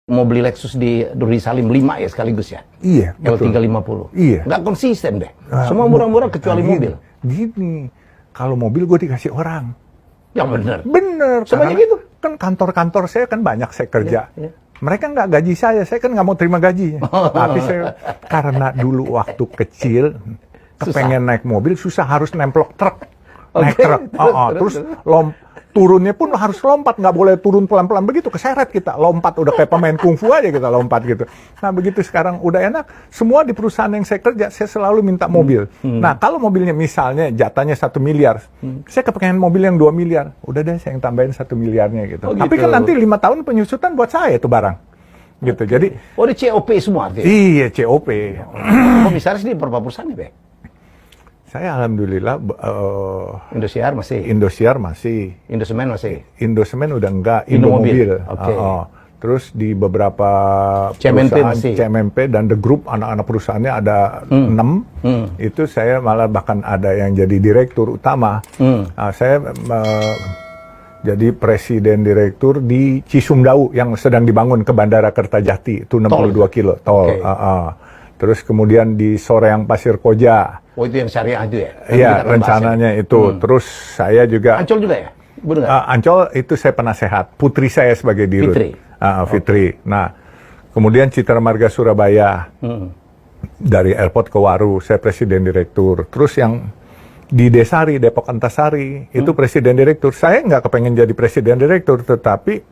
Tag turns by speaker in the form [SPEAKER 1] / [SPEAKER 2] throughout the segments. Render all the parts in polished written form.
[SPEAKER 1] mau beli Lexus di Nurdin Salim 5 ya sekaligus ya?
[SPEAKER 2] Iya, betul.
[SPEAKER 1] L350.
[SPEAKER 2] Iya.
[SPEAKER 1] Nggak konsisten deh. Semua murah-murah kecuali mobil.
[SPEAKER 2] Gini, kalau mobil gue dikasih orang.
[SPEAKER 1] Ya bener.
[SPEAKER 2] Bener.
[SPEAKER 1] Semuanya
[SPEAKER 2] karena
[SPEAKER 1] gitu.
[SPEAKER 2] Kan kantor-kantor saya kan banyak saya kerja.
[SPEAKER 1] Iya.
[SPEAKER 2] Mereka nggak gaji saya kan nggak mau terima gaji. Tapi saya, karena dulu waktu kecil, kepengen naik mobil, susah harus nemplok truk. Naik truk. Terus turunnya pun harus lompat, nggak boleh turun pelan-pelan begitu, keseret kita, lompat udah kayak pemain kungfu aja kita lompat gitu. Nah begitu sekarang udah enak, semua di perusahaan yang saya kerja, saya selalu minta mobil. Nah kalau mobilnya misalnya jatahnya 1 miliar, saya kepengen mobil yang 2 miliar, udah deh saya yang tambahin 1 miliarnya gitu.
[SPEAKER 1] Oh,
[SPEAKER 2] Tapi
[SPEAKER 1] gitu.
[SPEAKER 2] kan nanti 5 tahun penyusutan buat saya itu barang. Gitu, jadi
[SPEAKER 1] Oh, di COP semua artinya?
[SPEAKER 2] iya COP.
[SPEAKER 1] Komisaris di beberapa perusahaan nih, Bek?
[SPEAKER 2] Saya alhamdulillah
[SPEAKER 1] Indosiar masih?
[SPEAKER 2] Indosiar masih.
[SPEAKER 1] Indosemen masih?
[SPEAKER 2] Indosemen udah enggak,
[SPEAKER 1] Indomobil.
[SPEAKER 2] Indomobil.
[SPEAKER 1] Oke.
[SPEAKER 2] Terus di beberapa
[SPEAKER 1] CMMP
[SPEAKER 2] perusahaan
[SPEAKER 1] masih?
[SPEAKER 2] CMMP dan The Group, anak-anak perusahaannya ada 6. Itu saya malah bahkan ada yang jadi direktur utama. Saya jadi presiden direktur di Cisumdawu yang sedang dibangun ke Bandara Kertajati, itu 62 kilo tol.
[SPEAKER 1] Okay.
[SPEAKER 2] Terus kemudian di Soreang Pasir Koja.
[SPEAKER 1] Oh, itu yang syariah itu ya?
[SPEAKER 2] Iya, rencananya itu. Terus saya juga
[SPEAKER 1] Ancol juga ya? Benar nggak?
[SPEAKER 2] Ancol itu saya penasehat, putri saya sebagai dirut.
[SPEAKER 1] Fitri.
[SPEAKER 2] Fitri. Nah, kemudian Citra Marga Surabaya. Dari airport ke Waru, saya presiden direktur. Terus yang di Desari, Depok Antasari, itu presiden direktur. Saya nggak kepengen jadi presiden direktur, tetapi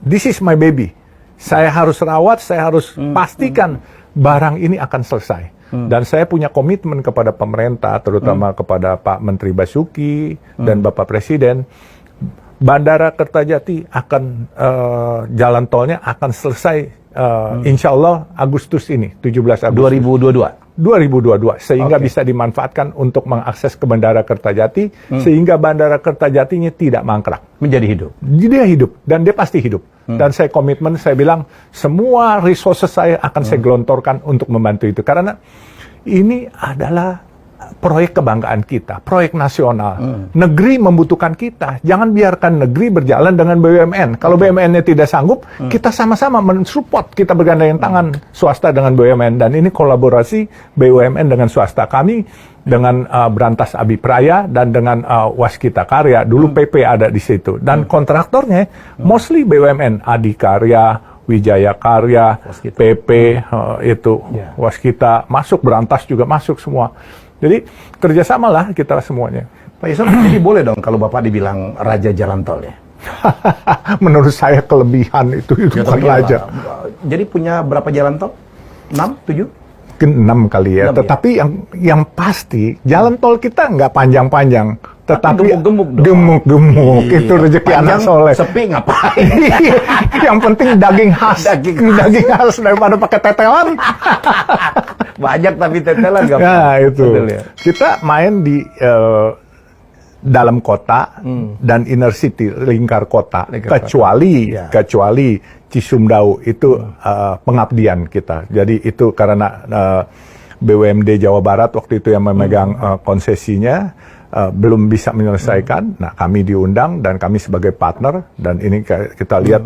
[SPEAKER 2] this is my baby. Saya harus rawat, saya harus pastikan barang ini akan selesai. Dan saya punya komitmen kepada pemerintah, terutama kepada Pak Menteri Basuki dan Bapak Presiden. Bandara Kertajati akan, jalan tolnya akan selesai, insya Allah Agustus ini, 17 Agustus. 2022, sehingga bisa dimanfaatkan untuk mengakses ke Bandara Kertajati, sehingga Bandara Kertajatinya tidak mangkrak.
[SPEAKER 1] Menjadi hidup.
[SPEAKER 2] Dia hidup, dan dia pasti hidup. Dan saya komitmen, saya bilang, semua resources saya akan saya gelontorkan untuk membantu itu. Karena ini adalah proyek kebanggaan kita, proyek nasional. Negeri membutuhkan kita. Jangan biarkan negeri berjalan dengan BUMN. Kalau BUMN-nya tidak sanggup, kita sama-sama mensupport, kita bergandeng tangan swasta dengan BUMN. Dan ini kolaborasi BUMN dengan swasta. Kami dengan Berantas Abipraya dan dengan Waskita Karya. Dulu PP ada di situ. Dan kontraktornya mostly BUMN, Adikarya, Wijaya Karya,
[SPEAKER 1] Waskita.
[SPEAKER 2] PP, Waskita, masuk, Berantas juga masuk semua. Jadi kerjasamalah kita semuanya.
[SPEAKER 1] Pak Yusuf, jadi boleh dong kalau Bapak dibilang raja jalan tol ya?
[SPEAKER 2] Menurut saya kelebihan itu bukan raja.
[SPEAKER 1] Jadi punya berapa jalan tol? 6, 7?
[SPEAKER 2] 6 kali ya.
[SPEAKER 1] 6
[SPEAKER 2] Tetapi yang pasti jalan tol kita nggak panjang-panjang. Tetapi
[SPEAKER 1] gemuk-gemuk dong.
[SPEAKER 2] Gemuk-gemuk.
[SPEAKER 1] Iya.
[SPEAKER 2] Itu rezeki anak soleh.
[SPEAKER 1] Sepi ngapain?
[SPEAKER 2] Yang penting daging khas. Daging khas daripada pakai tetelan.
[SPEAKER 1] Banyak tapi tetelan nggak apa.
[SPEAKER 2] Nah itu.
[SPEAKER 1] Betul, ya?
[SPEAKER 2] Kita main di dalam kota dan inner city, lingkar kota. Kecuali Cisumdawu itu pengabdian kita. Jadi itu karena BUMD Jawa Barat waktu itu yang memegang konsesinya belum bisa menyelesaikan. Nah kami diundang dan kami sebagai partner, dan ini kita lihat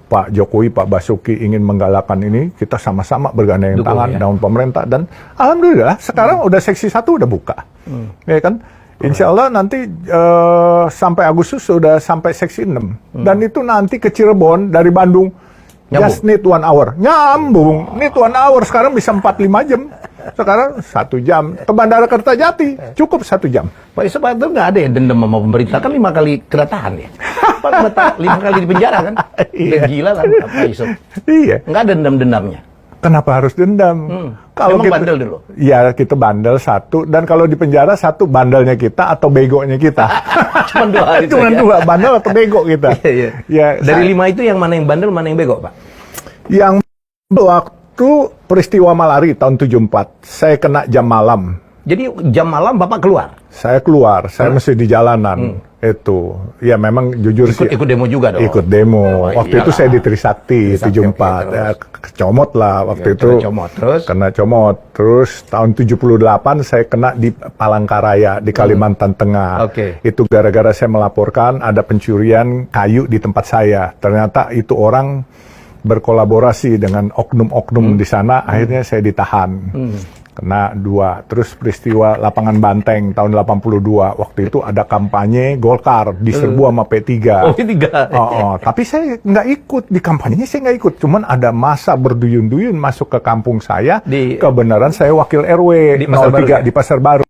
[SPEAKER 2] Pak Jokowi, Pak Basuki ingin menggalakkan ini, kita sama-sama bergandeng tangan dengan pemerintah, dan alhamdulillah sekarang udah seksi 1 udah buka, ya kan? Insya Allah nanti sampai Agustus sudah sampai seksi 6, dan itu nanti ke Cirebon dari Bandung just need 1 hour, nyambung, need 1 hour, sekarang bisa 4-5 jam. Sekarang 1 jam. Ke Bandara Kertajati cukup 1 jam.
[SPEAKER 1] Pak Yusuf itu nggak ada ya dendam sama pemerintah, kan 5 kali keratahan ya? Pak 5 kali di penjara kan? Iya. Gila lah Pak Yusuf.
[SPEAKER 2] Iya.
[SPEAKER 1] Nggak ada dendam-dendamnya.
[SPEAKER 2] Kenapa harus dendam? Kalau
[SPEAKER 1] emang
[SPEAKER 2] kita
[SPEAKER 1] bandel dulu?
[SPEAKER 2] Ya kita bandel 1, dan kalau di penjara 1 bandelnya kita atau begonya kita.
[SPEAKER 1] Cuma 2 itu.
[SPEAKER 2] Cuma 2, bandel atau bego kita.
[SPEAKER 1] Iya.
[SPEAKER 2] Ya,
[SPEAKER 1] dari 5 itu yang mana yang bandel, mana yang bego, Pak?
[SPEAKER 2] Yang waktu peristiwa Malari tahun 74, saya kena jam malam.
[SPEAKER 1] Jadi jam malam Bapak keluar?
[SPEAKER 2] Saya keluar, saya mesti di jalanan. Itu, ya memang jujur sih.
[SPEAKER 1] Ikut demo juga dong?
[SPEAKER 2] Ikut demo. Waktu itu
[SPEAKER 1] iyalah.
[SPEAKER 2] saya di Trisakti 74.
[SPEAKER 1] Okay,
[SPEAKER 2] ya, kecomot lah waktu itu.
[SPEAKER 1] Kena
[SPEAKER 2] comot. Terus tahun 78 saya kena di Palangkaraya di Kalimantan Tengah. Itu gara-gara saya melaporkan ada pencurian kayu di tempat saya. Ternyata itu orang berkolaborasi dengan oknum-oknum di sana, akhirnya saya ditahan. Kena 2. Terus peristiwa Lapangan Banteng tahun 82. Waktu itu ada kampanye Golkar diserbu sama P3.
[SPEAKER 1] Oh, P3.
[SPEAKER 2] Tapi saya nggak ikut. Di kampanyenya saya nggak ikut. Cuman ada masa berduyun-duyun masuk ke kampung saya. Kebenaran saya wakil RW
[SPEAKER 1] di Pasar
[SPEAKER 2] 03
[SPEAKER 1] Baru, ya?
[SPEAKER 2] di Pasar Baru.